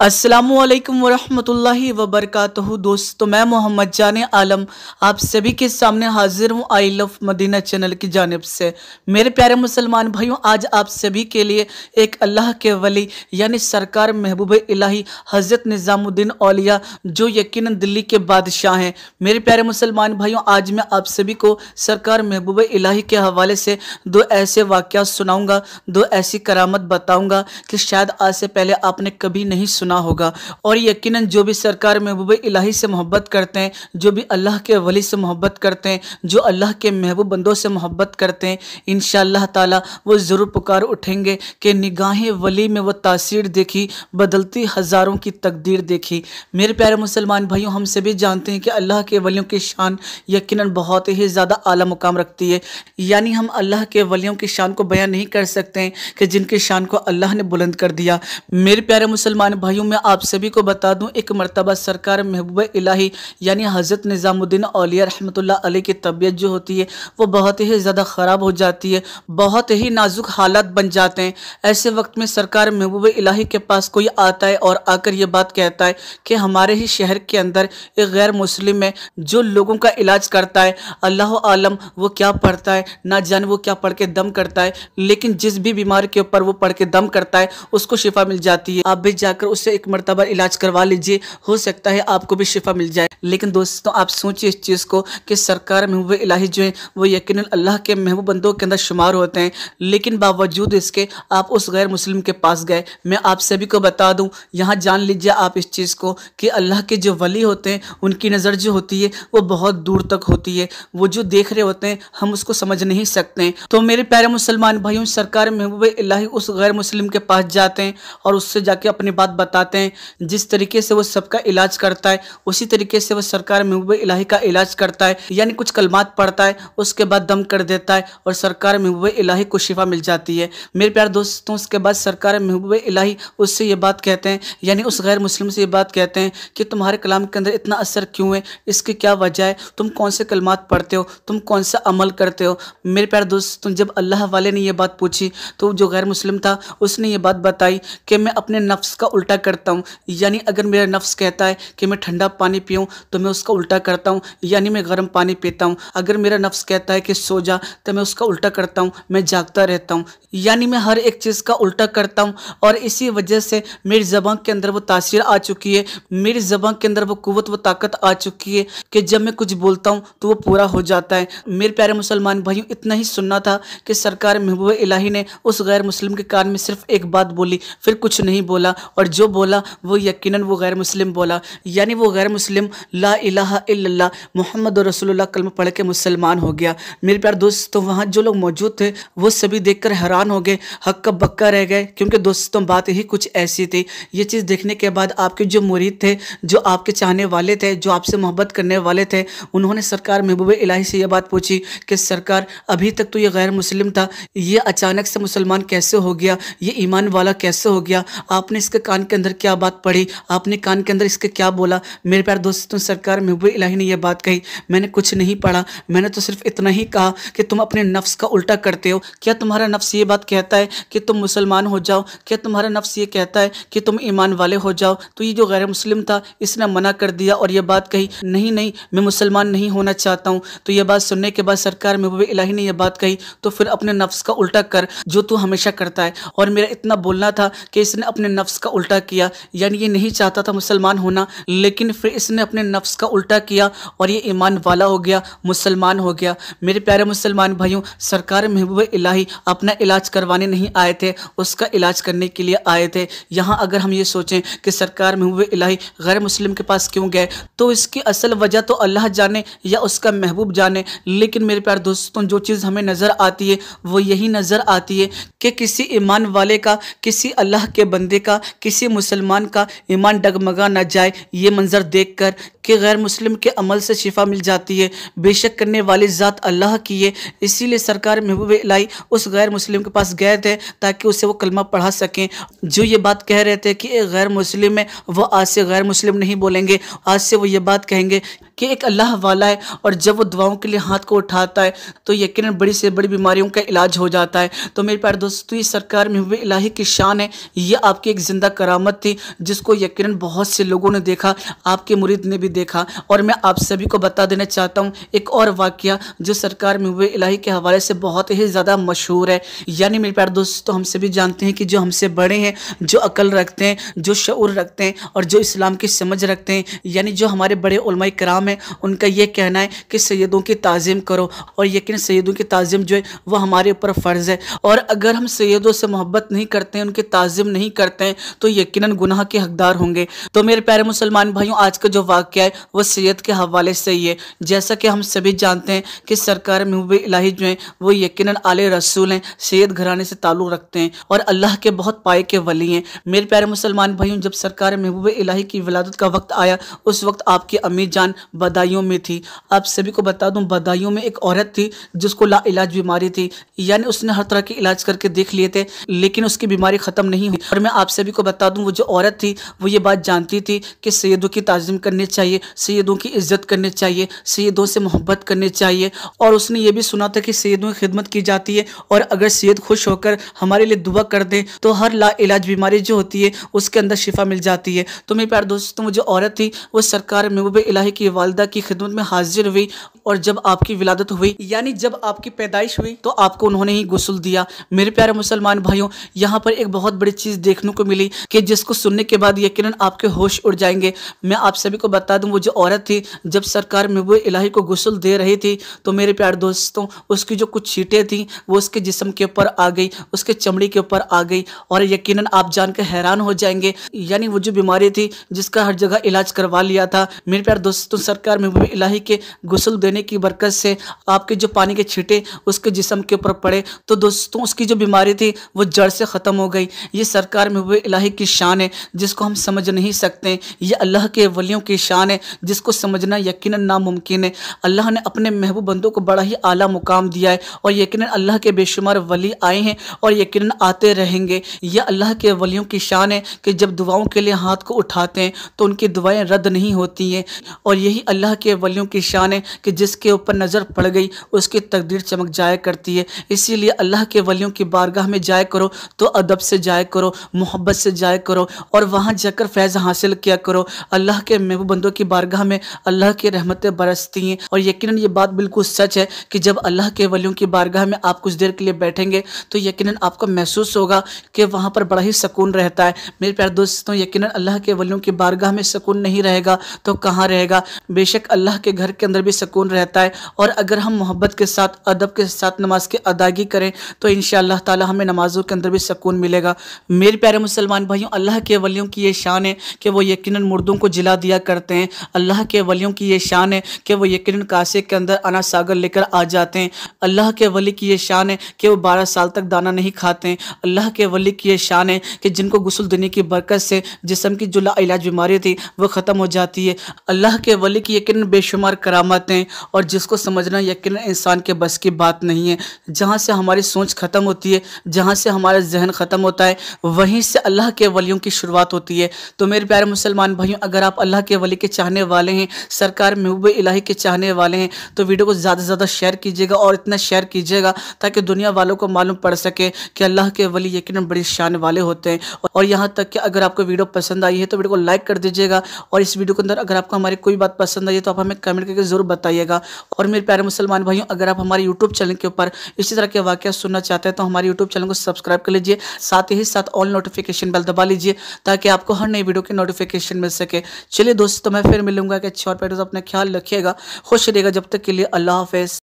अस्सलामुअलैकुम वरहमतुल्लाहि वबरकातुहू। दोस्तों, मैं मोहम्मद जाने आलम आप सभी के सामने हाजिर हूँ आई लव मदीना चैनल की जानिब से। मेरे प्यारे मुसलमान भाइयों, आज आप सभी के लिए एक अल्लाह के वली यानी सरकार महबूब इलाही हज़रत निज़ामुद्दीन औलिया जो यकीनन दिल्ली के बादशाह हैं। मेरे प्यारे मुसलमान भाइयों, आज मैं आप सभी को सरकार महबूब इलाही के हवाले से दो ऐसे वाक़यात सुनाऊँगा, दो ऐसी करामत बताऊँगा कि शायद आज से पहले आपने कभी नहीं सुना होगा। और यकीनन जो भी सरकार महबूब इलाही से मोहब्बत करते हैं, जो भी अल्लाह के वली से मोहब्बत करते हैं, जो अल्लाह के महबूब बंदों से मोहब्बत करते हैं, इंशाअल्लाह ताला वो ज़रूर पुकार उठेंगे कि निगाहें वली में वो तासीर देखी, बदलती हज़ारों की तकदीर देखी। मेरे प्यारे मुसलमान भाइयों, हम सभी जानते हैं कि अल्लाह के वलियों की शान यकीनन बहुत ही ज़्यादा आला मुकाम रखती है। यानी हम अल्लाह के वलियों की शान को बयान नहीं कर सकते हैं कि जिनकी शान को अल्लाह ने बुलंद कर दिया। मेरे प्यारे मुसलमान भाइयों, मैं आप सभी को बता दूं, एक मरतबा सरकार महबूब इलाही यानी हज़रत निज़ामुद्दीन औलिया रहमतुल्लाह अलैह की तबीयत जो होती है वो बहुत ही ज़्यादा ख़राब हो जाती है, बहुत ही नाजुक हालात बन जाते हैं। ऐसे वक्त में सरकार महबूब इलाही के पास कोई आता है और आकर ये बात कहता है कि हमारे ही शहर के अंदर एक गैर मुस्लिम है जो लोगों का इलाज करता है। अल्लाह आलम वो क्या पढ़ता है, ना जाने वो क्या पढ़ के दम करता है, लेकिन जिस भी बीमारी के ऊपर वो पढ़ के दम करता है उसको शिफा मिल जाती है। आप भी जाकर उससे एक मरतबा इलाज करवा लीजिए, हो सकता है आपको भी शिफा मिल जाए। लेकिन दोस्तों, आप सोचिए इस चीज़ को कि सरकार महबूब इलाही जो है वो यकीनन अल्लाह के महबूब बंदों के अंदर शुमार होते हैं, लेकिन बावजूद इसके आप उस गैर मुस्लिम के पास गए। मैं आप सभी को बता दूं, यहाँ जान लीजिए आप इस चीज़ को कि अल्लाह के जो वली होते हैं उनकी नज़र जो होती है वो बहुत दूर तक होती है, वो जो देख रहे होते हैं हम उसको समझ नहीं सकते। तो मेरे प्यारे मुसलमान भाइयों, सरकार महबूब इलाही उस गैर मुस्लिम के पास जाते हैं और उससे जाके अपनी बात बताते हैं। जिस तरीके से वो सबका इलाज करता है उसी तरीके से वो सरकार महबूब इलाही का इलाज करता है, यानी कुछ कलमात पढ़ता है, उसके बाद दम कर देता है और सरकार महबूब इलाही को शिफा मिल जाती है। मेरे प्यारे दोस्तों, उसके बाद सरकार महबूब इलाही उससे ये बात कहते हैं, यानी उस गैर मुस्लिम से ये बात कहते हैं कि तुम्हारे कलाम के अंदर इतना असर क्यों है, इसकी क्या वजह है, तुम कौन से कलमात पढ़ते हो, तुम कौन सा अमल करते हो। मेरे प्यारे दोस्तों, जब अल्लाह वाले ने यह बात पूछी तो जो गैर मुस्लिम था उसने ये बात बताई कि मैं अपने नफ्स का उल्टा करता हूँ, यानी अगर मेरा नफ्स कहता है कि मैं ठंडा पानी पीऊँ तो मैं उसका उल्टा करता हूँ, यानी मैं गर्म पानी पीता हूँ। अगर मेरा नफ्स कहता है कि सो जा तो मैं उसका उल्टा करता हूँ, मैं जागता रहता हूँ, यानी मैं हर एक चीज़ का उल्टा करता हूँ। और इसी वजह से मेरी ज़बान के अंदर वो तासीर आ चुकी है, मेरी ज़बान के अंदर वो कुव्वत वो ताकत आ चुकी है कि जब मैं कुछ बोलता हूँ तो वो पूरा हो जाता है। मेरे प्यारे मुसलमान भाइयों, इतना ही सुनना था कि सरकार महबूब इलाही ने उस गैर मुस्लिम के कान में सिर्फ एक बात बोली, फिर कुछ नहीं बोला, और जो बोला वो यकीनन वो गैर मुस्लिम बोला। यानी वो गैर मुस्लिम ला इलाहा इल्लल्लाह मुहम्मद रसूलुल्लाह कलमा पढ़ के मुसलमान हो गया। मेरे प्यारे दोस्तों, वहाँ जो लोग मौजूद थे वो सभी देखकर हैरान हो गए, हक्का बक्का रह गए, क्योंकि दोस्तों बात ही कुछ ऐसी थी। ये चीज़ देखने के बाद आपके जो मुरीद थे, जो आपके चाहने वाले थे, जो आपसे मोहब्बत करने वाले थे, उन्होंने सरकार महबूब इलाही से यह बात पूछी कि सरकार, अभी तक तो ये गैर मुस्लिम था, ये अचानक से मुसलमान कैसे हो गया, ये ईमान वाला कैसे हो गया, आपने इसके कान के अंदर क्या बात पढ़ी, आपने कान के अंदर इसके क्या बोला। मेरे प्यारे दोस्तों, सरकार महबूब इलाही ने यह बात कही, मैंने कुछ नहीं पढ़ा, मैंने तो सिर्फ इतना ही कहा कि तुम अपने नफ्स का उल्टा करते हो। क्या तुम्हारा नफ्स ये बात कहता है कि तुम मुसलमान हो जाओ? क्या तुम्हारा नफ्स ये कहता है कि तुम ईमान वाले हो जाओ? तो ये जो गैर मुस्लिम था इसने मना कर दिया और यह बात कही, नहीं नहीं, मैं मुसलमान नहीं होना चाहता हूँ। तो यह बात सुनने के बाद सरकार महबूब इलाही ने यह बात कही, तो फिर अपने नफ्स का उल्टा कर जो तू हमेशा करता है। और मेरा इतना बोलना था कि इसने अपने नफ्स का उल्टा किया, यानी ये नहीं चाहता था मुसलमान होना, लेकिन फिर इसने अपने नफ्स का उल्टा किया और ये ईमान वाला हो गया, मुसलमान हो गया। मेरे प्यारे मुसलमान भाइयों, सरकार महबूब इलाही अपना इलाज करवाने नहीं आए थे, उसका इलाज करने के लिए आए थे। यहाँ अगर हम ये सोचें कि सरकार महबूब इलाही गैर मुस्लिम के पास क्यों गए, तो इसकी असल वजह तो अल्लाह जाने या उसका महबूब जाने। लेकिन मेरे प्यारे दोस्तों, जो चीज़ हमें नज़र आती है वो यही नज़र आती है कि किसी ईमान वाले का, किसी अल्लाह के बंदे का, किसी मुसलमान का ईमान डगमगा ना जाए, ये मंजर देखकर कि गैर मुस्लिम के अमल से शिफा मिल जाती है। बेशक करने वाली ज़ात अल्लाह की है, इसीलिए सरकार महबूब इलाही उस गैर मुस्लिम के पास गए थे ताकि उसे वो कलमा पढ़ा सकें। जो ये बात कह रहे थे कि एक गैर मुस्लिम है, वो आज से गैर मुस्लिम नहीं बोलेंगे, आज से वो ये बात कहेंगे कि एक अल्लाह वाला है और जब वो दुआओं के लिए हाथ को उठाता है तो यकीनन बड़ी से बड़ी बीमारियों का इलाज हो जाता है। तो मेरे प्यारे दोस्तों, ये सरकार महबूब इलाही की शान है, ये आपकी एक जिंदा करामत थी जिसको यकीनन बहुत से लोगों ने देखा, आपके मुरीद ने भी देखा। और मैं आप सभी को बता देना चाहता हूँ एक और वाकया जो सरकार महबूब इलाही के हवाले से बहुत ही ज़्यादा मशहूर है। यानी मेरे प्यारे दोस्तों, हम सभी जानते हैं कि जो हमसे बड़े हैं, जो अकल रखते हैं, जो शऊर रखते हैं और जो इस्लाम की समझ रखते हैं, यानी जो हमारे बड़े उलमाए कराम हैं, उनका ये कहना है कि सैयदों की ताज़ीम करो। और यकीन सैयदों की ताज़ीम जो है वो हमारे ऊपर फ़र्ज़ है। और अगर हम सैयदों से मोहब्बत नहीं करते हैं, उनकी ताज़ीम नहीं करते हैं, तो यकीनन गुनाह के हकदार होंगे। तो मेरे प्यारे मुसलमान भाइयों, आज का जो वाक़या है वो सैयद के हवाले से ही है। जैसा कि हम सभी जानते हैं कि सरकार महबूब इलाही जो है वो यकीनन आले रसूल हैं, सैयद घराने से ताल्लुक़ रखते हैं और अल्लाह के बहुत पाए के वली हैं। मेरे प्यारे मुसलमान भाइयों, जब सरकार महबूब इलाही की विलादत का वक्त आया, उस वक्त आपकी अम्मी जान बदायूं में थी। आप सभी को बता दूं, बदायूं में एक औरत थी जिसको लाइलाज बीमारी थी, यानी उसने हर तरह के इलाज करके देख लिए थे लेकिन उसकी बीमारी ख़त्म नहीं हुई। और मैं आप सभी को बता दूं, वो जो औरत थी वो ये बात जानती थी कि सैयदों की ताज़ीम करनी चाहिए, सैयदों की इज्जत करनी चाहिए, सैयदों से मोहब्बत करनी चाहिए। और उसने ये भी सुना था कि सैयदों की खिदमत की जाती है और अगर सैयद खुश होकर हमारे लिए दुआ कर दे तो हर लाइलाज बीमारी जो होती है उसके अंदर शिफा मिल जाती है। तो मेरे प्यारे दोस्तों, वो जो औरत थी वो सरकार महबूब इलाही की वालिदा की खिदमत में हाजिर हुई और जब आपकी विलादत हुई, यानी जब आपकी पैदाइश हुई, तो आपको उन्होंने ही गुस्ल दिया। मेरे प्यारे मुसलमान भाइयों, यहाँ पर एक बहुत बड़ी चीज़ देखने को मिली कि जिसको सुनने के बाद यकीनन आपके होश उड़ जाएंगे। मैं आप सभी को बता दूं, वो जो औरत थी जब सरकार महबूब इलाही को गुस्ल दे रही थी तो मेरे प्यारे दोस्तों, उसकी जो कुछ छींटें थी वो उसके जिस्म के ऊपर आ गई, उसके चमड़ी के ऊपर आ गई। और यकीनन आप जानकर हैरान हो जाएंगे, यानी वो जो बीमारी थी जिसका हर जगह इलाज करवा लिया था, मेरे प्यारे दोस्तों, सरकार महबूब इलाही के गुस्ल देने की बरकत से आपके जो पानी के छींटे उसके जिस्म के ऊपर पड़े तो दोस्तों उसकी जो बीमारी थी वो जड़ से ख़त्म हो गई। ये सरकार महबूब इलाही की शान है जिसको हम समझ नहीं सकते। ये अल्लाह के वलियों की शान है जिसको समझना यकीनन नामुमकिन है। अल्लाह ने अपने महबूब बंदों को बड़ा ही आला मुकाम दिया है और यकीनन अल्लाह के बेशुमार वली आए हैं और यकीनन आते रहेंगे। यह अल्लाह के वलियों की शान है कि जब दुआओं के लिए हाथ को उठाते हैं तो उनकी दुआएं रद्द नहीं होती हैं। और यही अल्लाह के वलियों की शान है कि जिसके ऊपर नज़र पड़ गई उसकी तकदीर चमक जाया करती है। इसीलिए अल्लाह के वलियों की बारगाह में जाया करो तो अदब से जाया करो, मोहब्बत से जाया करो और वहाँ जाकर फैज़ हासिल किया करो। अल्लाह के महबूब बंदों की बारगाह में अल्लाह की रहमतें बरसती हैं और यकीनन ये बात बिल्कुल सच है कि जब अल्लाह के वलियों की बारगाह में आप कुछ देर के लिए बैठेंगे तो यकीनन आपको महसूस होगा कि वहाँ पर बड़ा ही सुकून रहता है। मेरे प्यारे दोस्तों, यकीनन अल्लाह के वलियों की बारगाह में सुकून नहीं रहेगा तो कहाँ रहेगा। बेशक अल्लाह के घर के अंदर भी सुकून रहता है और अगर हम मोहब्बत के साथ, अदब के साथ नमाज की अदायगी करें तो इंशाअल्लाह ताला हमें नमाजों के अंदर भी सुकून मिलेगा। मेरे प्यारे मुसलमान भाइयों, अल्लाह के वलियों की ये शान है कि वो यकीनन मुर्दों को जिला दिया करते हैं। अल्लाह के वलियों की ये शान है कि वो यकीनन कासे के अंदर अना सागर लेकर आ जाते हैं। अल्लाह के वली की ये शान है कि वो 12 साल तक दाना नहीं खाते हैं। अल्लाह के वली की ये शान है कि जिनको गुस्ल देने की बरकत से जिस्म की जो लाइलाज बीमारी थी वो ख़त्म हो जाती है। अल्लाह के वली की यकीनन बेशुमार करामतें और जिसको समझना यकीनन इंसान के बस की बात नहीं है। जहाँ से हमारी सोच ख़त्म होती है, जहाँ से हमारा जहन ख़त्म होता है, वहीं से अल्लाह के वलियों की शुरुआत होती है। तो मेरे प्यारे मुसलमान भाइयों, अगर आप अल्लाह के वली के चाहने वाले हैं, सरकार महबूब इलाही के चाहने वाले हैं, तो वीडियो को ज़्यादा से ज़्यादा शेयर कीजिएगा और इतना शेयर कीजिएगा ताकि दुनिया वालों को मालूम पड़ सके कि अल्लाह के वली यकीनन बड़ी शान वाले होते हैं। और यहाँ तक कि अगर आपको वीडियो पसंद आई है तो वीडियो को लाइक कर दीजिएगा और इस वीडियो के अंदर अगर आपको हमारी कोई बात पसंद आई है तो आप हमें कमेंट करके ज़रूर बताइएगा। और मेरे प्यारे मुसलमान भाइयों, अगर आप हमारे यूट्यूब चैनल के ऊपर इसी तरह के वाक़या सुनना चाहते हैं तो हमारे यूट्यूब चैनल को सब्सक्राइब कर लीजिए, साथ ही साथ ऑल नोटिफिकेशन बेल दबा लीजिए ताकि आपको हर नई वीडियो की नोटिफिकेशन मिल सके। चलिए दोस्तों, मैं फिर मिलूंगा कि अच्छे और पैटर्न अपना ख्याल रखिएगा, खुश रहिएगा। जब तक के लिए अल्लाह हाफ़िज़।